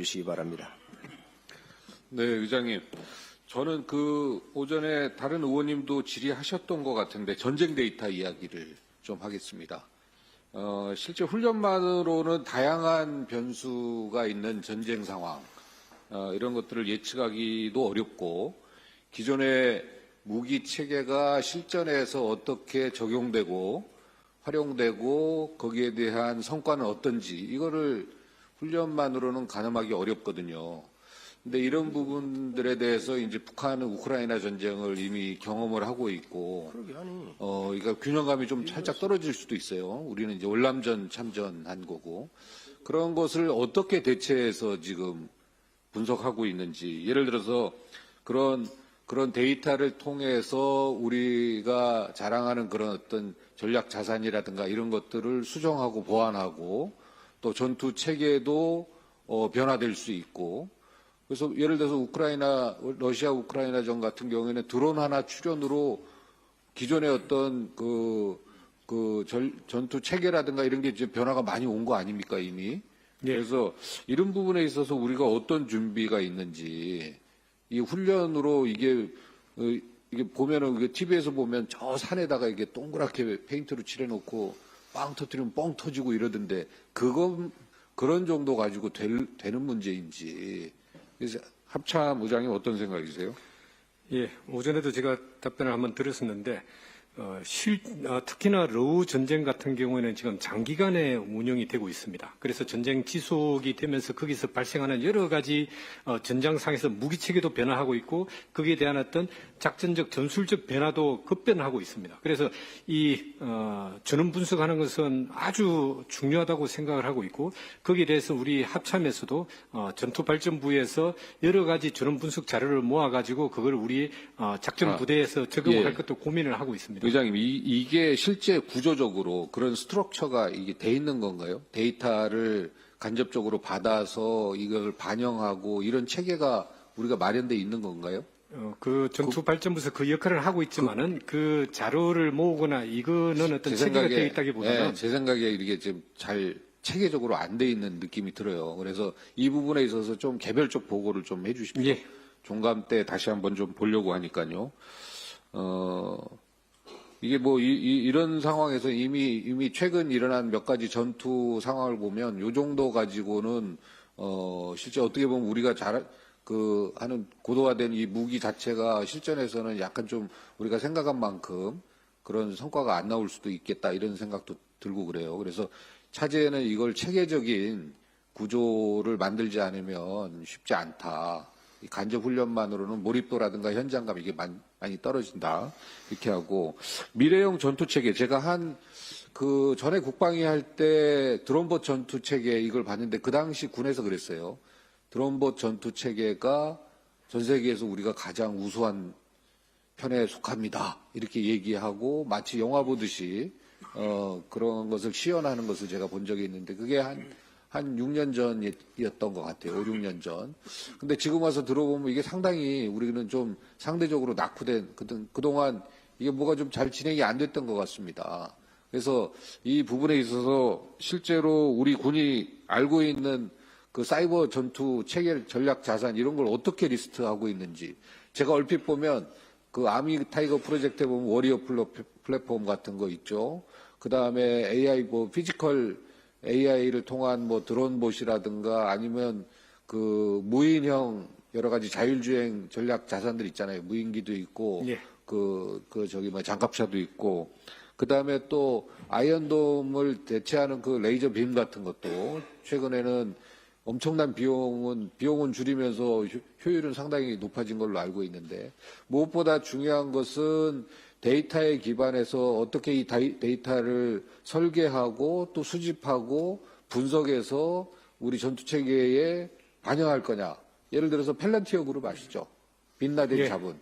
주시기 바랍니다. 네, 의장님. 저는 오전에 다른 의원님도 질의하셨던 것 같은데 전쟁 데이터 이야기를 좀 하겠습니다. 실제 훈련만으로는 다양한 변수가 있는 전쟁 상황, 이런 것들을 예측하기도 어렵고 기존의 무기 체계가 실전에서 어떻게 적용되고 활용되고 거기에 대한 성과는 어떤지 이거를 훈련만으로는 가늠하기 어렵거든요. 근데 이런 부분들에 대해서 이제 북한은 우크라이나 전쟁을 이미 경험을 하고 있고, 그러니까 균형감이 좀 살짝 떨어질 수도 있어요. 우리는 이제 월남전 참전한 거고, 그런 것을 어떻게 대체해서 지금 분석하고 있는지, 예를 들어서 그런 데이터를 통해서 우리가 자랑하는 그런 어떤 전략 자산이라든가 이런 것들을 수정하고 보완하고 또 전투 체계도 변화될 수 있고, 그래서 예를 들어서 러시아 우크라이나전 같은 경우에는 드론 하나 출현으로 기존의 어떤 전투 체계라든가 이런 게 이제 변화가 많이 온 거 아닙니까, 이미? 예. 그래서 이런 부분에 있어서 우리가 어떤 준비가 있는지, 이 훈련으로 이게 보면은, TV에서 보면 저 산에다가 이게 동그랗게 페인트로 칠해놓고 빵 터뜨리면 뻥 터지고 이러던데, 그런 정도 가지고 되는 문제인지, 그래서 합참 의장님 어떤 생각이세요? 예, 오전에도 제가 답변을 한번 드렸었는데, 특히나 러우 전쟁 같은 경우에는 지금 장기간에 운영이 되고 있습니다. 그래서 전쟁 지속이 되면서 거기서 발생하는 여러 가지 전장상에서 무기 체계도 변화하고 있고 거기에 대한 어떤 작전적 전술적 변화도 급변하고 있습니다. 그래서 이 전원 분석하는 것은 아주 중요하다고 생각을 하고 있고 거기에 대해서 우리 합참에서도 전투발전부에서 여러 가지 전원 분석 자료를 모아가지고 그걸 우리 작전 부대에서 적용할 예. 것도 고민을 하고 있습니다. 의장님, 이게 실제 구조적으로 그런 스트럭처가 이게 돼 있는 건가요? 데이터를 간접적으로 받아서 이걸 반영하고 이런 체계가 우리가 마련돼 있는 건가요? 그 전투발전부에서 그 역할을 하고 있지만은 그 자료를 모으거나 이거는 어떤 체계가 되어 있다기보다는 예, 제 생각에 이게 지금 잘 체계적으로 안 돼 있는 느낌이 들어요. 그래서 이 부분에 있어서 좀 개별적 보고를 좀 해주십시오. 예. 종감 때 다시 한번 좀 보려고 하니까요. 이게 이런 상황에서 이미 최근 일어난 몇 가지 전투 상황을 보면 요 정도 가지고는, 실제 어떻게 보면 우리가 하는 고도화된 이 무기 자체가 실전에서는 약간 좀 우리가 생각한 만큼 그런 성과가 안 나올 수도 있겠다 이런 생각도 들고 그래요. 그래서 차제에는 이걸 체계적인 구조를 만들지 않으면 쉽지 않다. 이 간접 훈련만으로는 몰입도라든가 현장감 이게 많이 떨어진다. 이렇게 하고 미래형 전투 체계 제가 전에 국방위 할 때 드론봇 전투 체계 이걸 봤는데 그 당시 군에서 그랬어요. 드론봇 전투 체계가 전 세계에서 우리가 가장 우수한 편에 속합니다. 이렇게 얘기하고 마치 영화 보듯이 그런 것을 시연하는 것을 제가 본 적이 있는데 그게 한 6년 전이었던 것 같아요. 5, 6년 전. 근데 지금 와서 들어보면 이게 상당히 우리는 좀 상대적으로 낙후된, 그동안 이게 뭐가 좀 잘 진행이 안 됐던 것 같습니다. 그래서 이 부분에 있어서 실제로 우리 군이 알고 있는 그 사이버 전투 체계 전략 자산 이런 걸 어떻게 리스트하고 있는지 제가 얼핏 보면 그 아미 타이거 프로젝트에 보면 워리어 플랫폼 같은 거 있죠. 그 다음에 AI 피지컬 AI를 통한 드론봇이라든가 아니면 그 무인형 여러 가지 자율주행 전략 자산들 있잖아요. 무인기도 있고, 예. 장갑차도 있고, 그 다음에 또 아이언돔을 대체하는 그 레이저 빔 같은 것도 최근에는 엄청난 비용은 줄이면서 효율은 상당히 높아진 걸로 알고 있는데 무엇보다 중요한 것은 데이터에 기반해서 어떻게 이 데이터를 설계하고 또 수집하고 분석해서 우리 전투체계에 반영할 거냐. 예를 들어서 펠런티어 그룹 아시죠? 빈라덴 예. 잡은.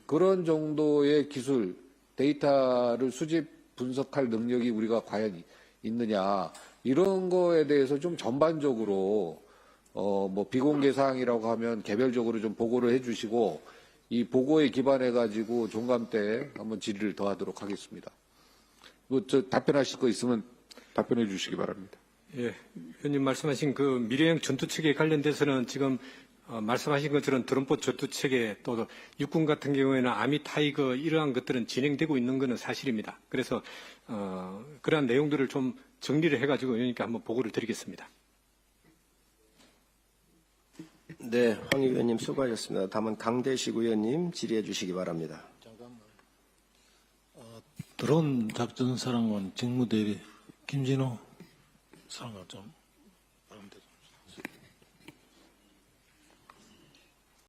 그런 정도의 기술, 데이터를 수집 분석할 능력이 우리가 과연 있느냐. 이런 거에 대해서 좀 전반적으로 비공개 사항이라고 하면 개별적으로 좀 보고를 해 주시고 이 보고에 기반해 가지고 종감 때 한번 질의를 더 하도록 하겠습니다. 답변하실 거 있으면 답변해 주시기 바랍니다. 예, 의원님 말씀하신 그 미래형 전투체계 관련돼서는 지금 말씀하신 것처럼 드론포 전투체계 또 육군 같은 경우에는 아미 타이거 이러한 것들은 진행되고 있는 것은 사실입니다. 그래서 그러한 내용들을 좀 정리를 해가지고 의원님께 한번 보고를 드리겠습니다. 네, 황 의원님 수고하셨습니다. 다음은 강대식 의원님 질의해 주시기 바랍니다. 드론 작전사령관 직무대리 김진호 사령관 좀